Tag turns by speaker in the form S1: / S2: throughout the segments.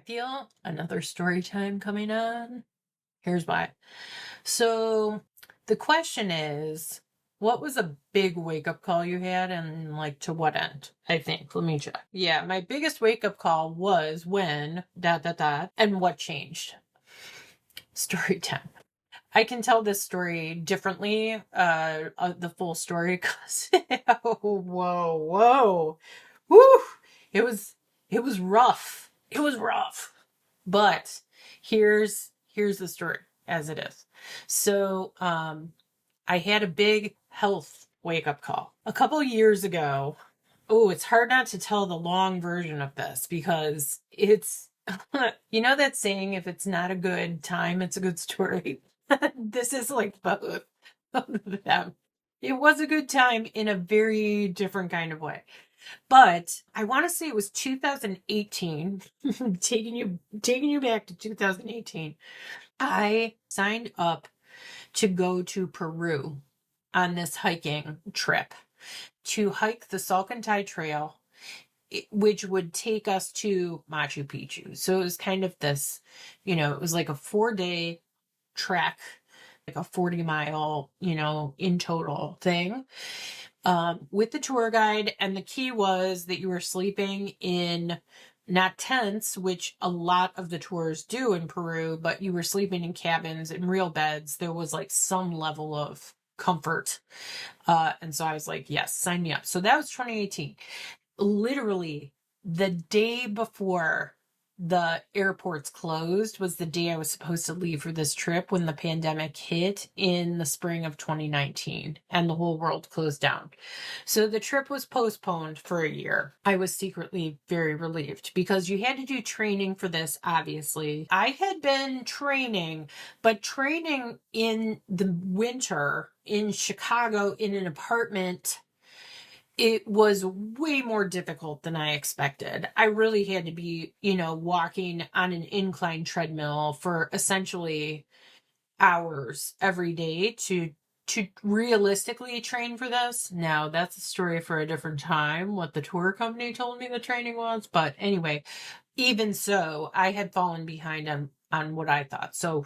S1: feel another story time coming on. Here's why. So the question is, what was a big wake up call you had and like to what end? I think. Let me check. Yeah, my biggest wake up call was when and what changed. Story time. I can tell this story differently, the full story, because whoa, woo! It was rough. It was rough, but here's the story as it is. So, I had a big health wake up call a couple of years ago. Oh, it's hard not to tell the long version of this because it's you know that saying, if it's not a good time, it's a good story. This is like both of them. It was a good time in a very different kind of way. But I want to say it was 2018, taking you back to 2018. I signed up to go to Peru on this hiking trip to hike the Salcantay Trail, which would take us to Machu Picchu. So it was kind of this, it was like a 4-day trek, like a 40-mile, in total thing, with the tour guide. And the key was that you were sleeping in not tents, which a lot of the tours do in Peru, but you were sleeping in cabins, in real beds. There was like some level of comfort. And so I was like, yes, sign me up. So that was 2018. Literally the day before the airports closed was the day I was supposed to leave for this trip when the pandemic hit in the spring of 2019 and the whole world closed down. So the trip was postponed for a year. I was secretly very relieved because you had to do training for this, obviously. I had been training, but training in the winter in Chicago in an apartment, it was way more difficult than I expected. I really had to be, walking on an incline treadmill for essentially hours every day to realistically train for this. Now, that's a story for a different time, what the tour company told me the training was. But anyway, even so, I had fallen behind on what I thought. So,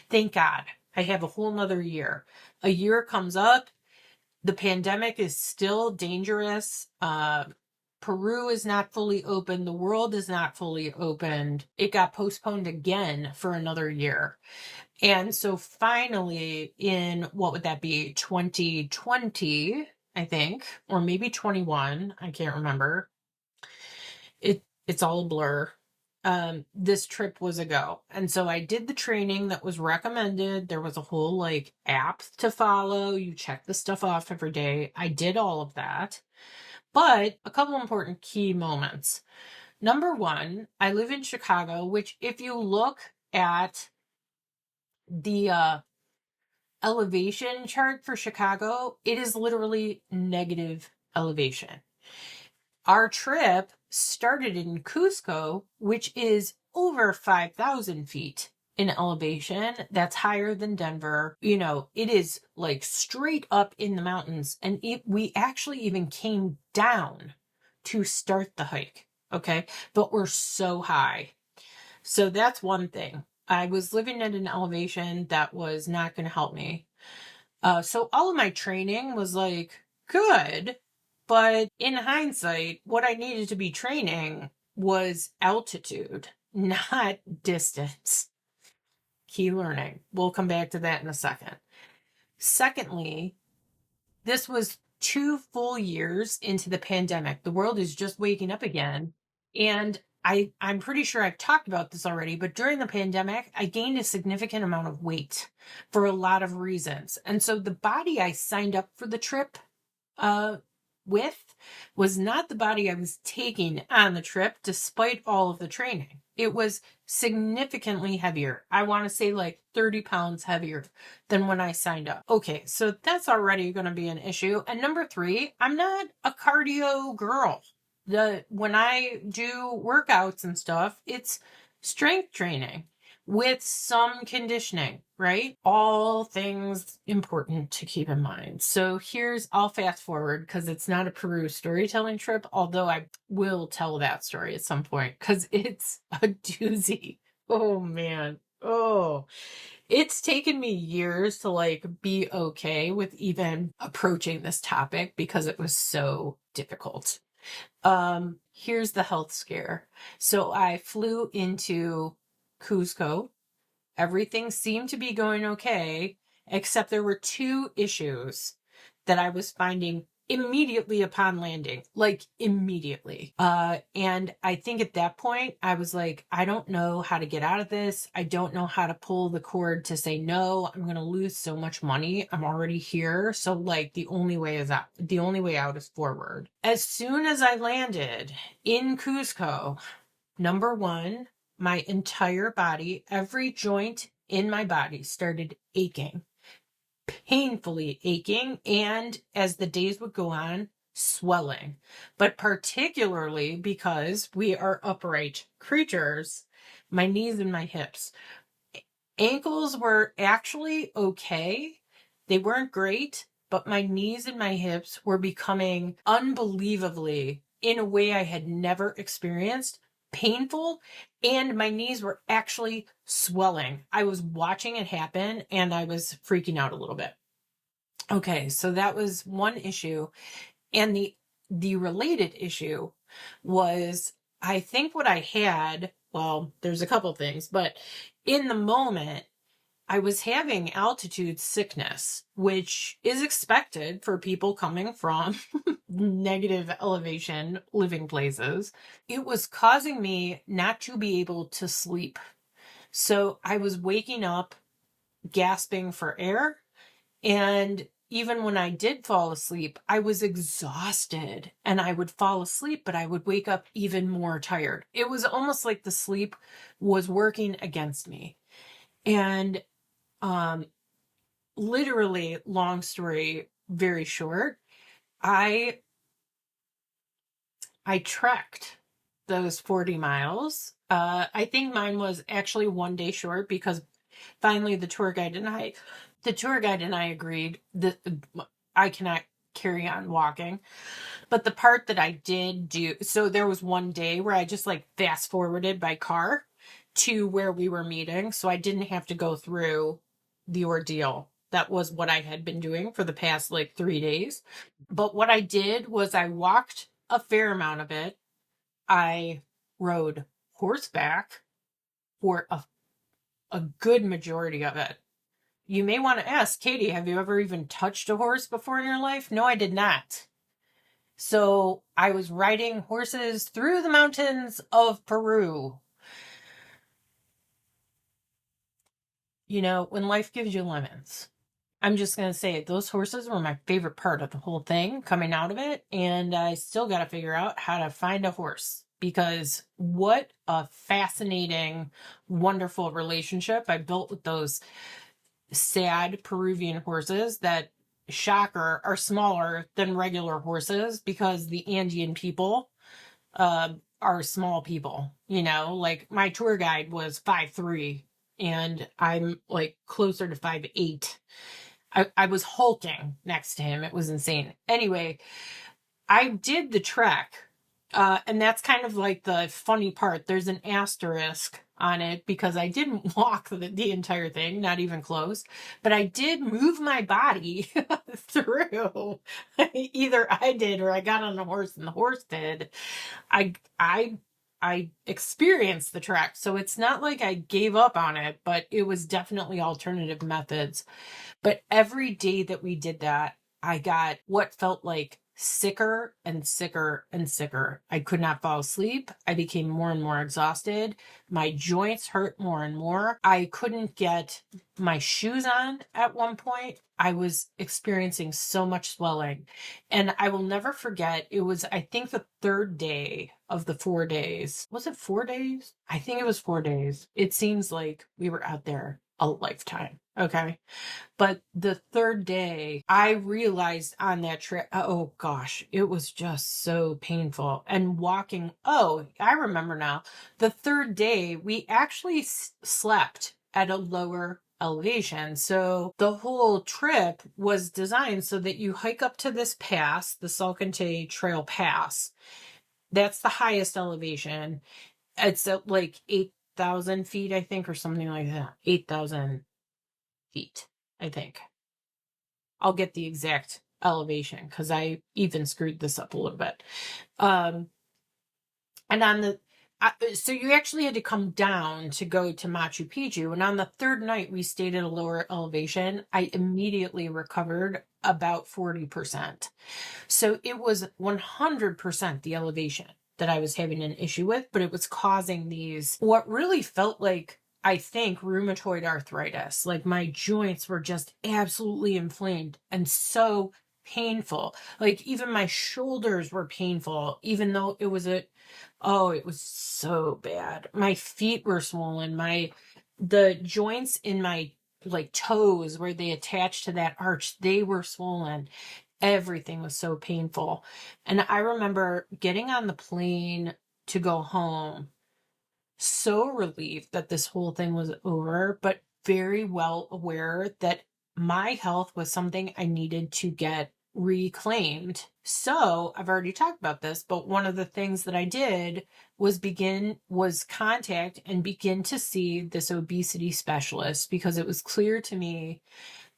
S1: thank God. I have a whole nother year. A year comes up. The pandemic is still dangerous. Peru is not fully open. The world is not fully opened. It got postponed again for another year. And so finally, in what would that be? 2020, I think, or maybe 21. I can't remember. It's all a blur. This trip was a go. And so I did the training that was recommended. There was a whole like app to follow. You check the stuff off every day. I did all of that. But a couple important key moments. Number one, I live in Chicago, which if you look at the elevation chart for Chicago, it is literally negative elevation. Our trip started in Cusco, which is over 5,000 feet in elevation. That's higher than Denver. It is like straight up in the mountains. And we actually even came down to start the hike. Okay. But we're so high. So that's one thing. I was living at an elevation that was not going to help me. So all of my training was like good. But in hindsight, what I needed to be training was altitude, not distance. Key learning. We'll come back to that in a second. Secondly, this was 2 full years into the pandemic. The world is just waking up again. And I'm pretty sure I've talked about this already, but during the pandemic, I gained a significant amount of weight for a lot of reasons. And so the body I signed up for the trip, with was not the body I was taking on the trip, despite all of the training. It was significantly heavier. I want to say like 30 pounds heavier than when I signed up. Okay, so that's already going to be an issue. And number 3, I'm not a cardio girl. When I do workouts and stuff, it's strength training. with some conditioning, right? All things important to keep in mind. So I'll fast forward because it's not a Peru storytelling trip, although I will tell that story at some point because it's a doozy. Oh man. Oh, it's taken me years to like be okay with even approaching this topic because it was so difficult. Here's the health scare. So I flew into Cusco. Everything seemed to be going okay, except there were two issues that I was finding immediately upon landing, like immediately. And I think at that point I was like, I don't know how to get out of this. I don't know how to pull the cord to say no. I'm going to lose so much money. I'm already here. So like the only way out is forward. As soon as I landed in Cusco, number one, my entire body, every joint in my body started aching, painfully aching, and as the days would go on, swelling. But particularly because we are upright creatures, my knees and my hips. Ankles were actually okay. They weren't great, but my knees and my hips were becoming unbelievably, in a way I had never experienced, painful, and my knees were actually swelling. I was watching it happen and I was freaking out a little bit. Okay, so that was one issue. And the related issue was, I think what I had, well, there's a couple things, but in the moment I was having altitude sickness, which is expected for people coming from negative elevation living places. It was causing me not to be able to sleep. So I was waking up gasping for air. And even when I did fall asleep, I was exhausted and I would fall asleep, but I would wake up even more tired. It was almost like the sleep was working against me. And um, literally, long story, very short, I trekked those 40 miles. I think mine was actually one day short because finally the tour guide and I agreed that I cannot carry on walking. But the part that I did do, so there was one day where I just like fast forwarded by car to where we were meeting. So I didn't have to go through the ordeal. That was what I had been doing for the past like 3 days. But what I did was I walked a fair amount of it. I rode horseback for a good majority of it. You may want to ask, Katie, have you ever even touched a horse before in your life? No, I did not. So I was riding horses through the mountains of Peru. You know, when life gives you lemons. I'm just going to say those horses were my favorite part of the whole thing coming out of it. And I still got to figure out how to find a horse because what a fascinating, wonderful relationship I built with those sad Peruvian horses that, shocker, are smaller than regular horses because the Andean people are small people. You know, like my tour guide was 5'3" and I'm like closer to 5'8". I was hulking next to him. It was insane. Anyway, I did the trek. And that's kind of like the funny part. There's an asterisk on it because I didn't walk the entire thing, not even close, but I did move my body through. Either I did or I got on a horse and the horse did. I I I experienced the trek, so it's not like I gave up on it, but it was definitely alternative methods. But every day that we did that, I got what felt like sicker and sicker and sicker. I could not fall asleep. I became more and more exhausted. My joints hurt more and more. I couldn't get my shoes on at one point. I was experiencing so much swelling. And I will never forget, it was, I think, the third day of the 4 days. Was it 4 days? I think it was 4 days. It seems like we were out there a lifetime. Okay. But the third day, I realized on that trip, oh gosh, it was just so painful. And walking, oh, I remember now. The third day, we actually slept at a lower elevation. So the whole trip was designed so that you hike up to this pass, the Salcantay Trail Pass. That's the highest elevation. It's at like 8,000 feet, I think, or something like that. 8,000 feet, I think. I'll get the exact elevation because I even screwed this up a little bit. Um, and on the so you actually had to come down to go to Machu Picchu. And on the third night, we stayed at a lower elevation. I immediately recovered about 40%. So it was 100% the elevation that I was having an issue with, but it was causing these, what really felt like, I think, rheumatoid arthritis. Like my joints were just absolutely inflamed and so painful. Like even my shoulders were painful, even though it was so bad. My feet were swollen. The joints in my like toes where they attach to that arch, they were swollen. Everything was so painful. And I remember getting on the plane to go home, so relieved that this whole thing was over, but very well aware that my health was something I needed to get reclaimed. So I've already talked about this, but one of the things that I did was contact and begin to see this obesity specialist because it was clear to me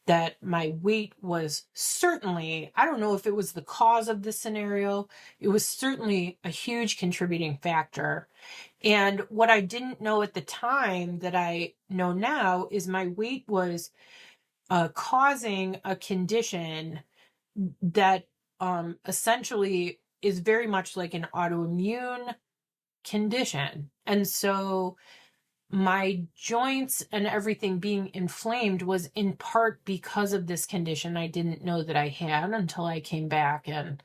S1: that my weight was certainly, I don't know if it was the cause of this scenario, it was certainly a huge contributing factor. And what I didn't know at the time that I know now is my weight was causing a condition that essentially is very much like an autoimmune condition. And so my joints and everything being inflamed was in part because of this condition I didn't know that I had until I came back and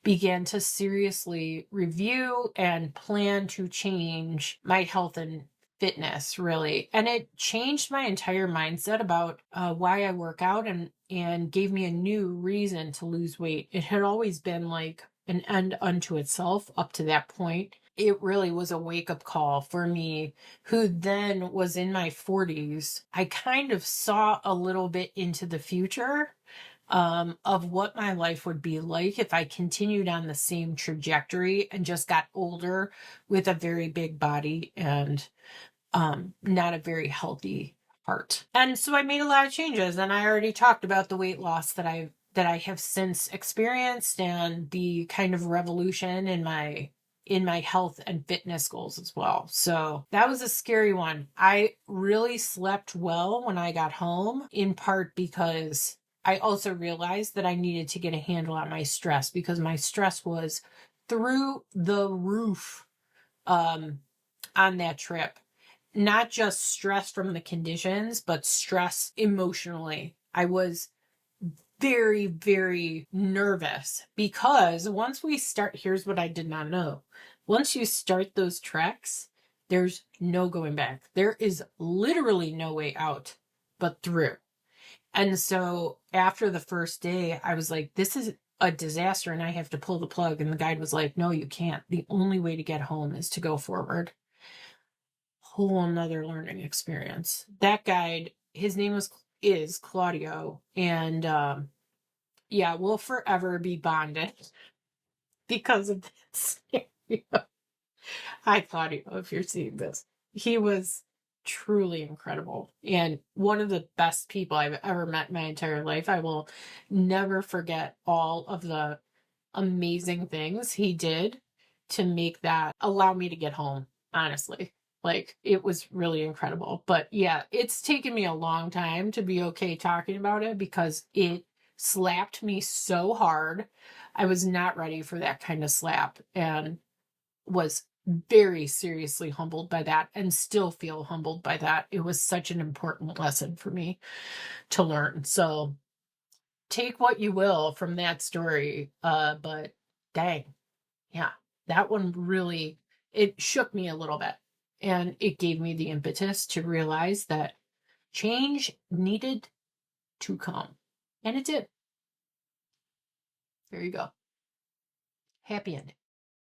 S1: began to seriously review and plan to change my health and fitness, really. And it changed my entire mindset about why I work out and gave me a new reason to lose weight. It had always been like an end unto itself up to that point. It really was a wake up call for me, who then was in my 40s. I kind of saw a little bit into the future of what my life would be like if I continued on the same trajectory and just got older with a very big body and not a very healthy heart. And so I made a lot of changes, and I already talked about the weight loss that I have since experienced and the kind of revolution in my health and fitness goals as well. So that was a scary one. I really slept well when I got home, in part because I also realized that I needed to get a handle on my stress because my stress was through the roof on that trip. Not just stress from the conditions, but stress emotionally. I was very, very nervous because once we start, here's what I did not know. Once you start those treks, there's no going back. There is literally no way out but through. And so after the first day, I was like, this is a disaster and I have to pull the plug. And the guide was like, no, you can't. The only way to get home is to go forward. Whole nother learning experience. That guide, his name is Claudio. And yeah, we'll forever be bonded because of this. Hi, Claudio, if you're seeing this. He was truly incredible and one of the best people I've ever met in my entire life. I will never forget all of the amazing things he did to make that allow me to get home, honestly. Like, it was really incredible. But yeah, it's taken me a long time to be okay talking about it because it slapped me so hard. I was not ready for that kind of slap and was very seriously humbled by that and still feel humbled by that. It was such an important lesson for me to learn. So take what you will from that story. But dang, yeah, that one really, it shook me a little bit and it gave me the impetus to realize that Change needed to come. And it did. There you go. Happy ending.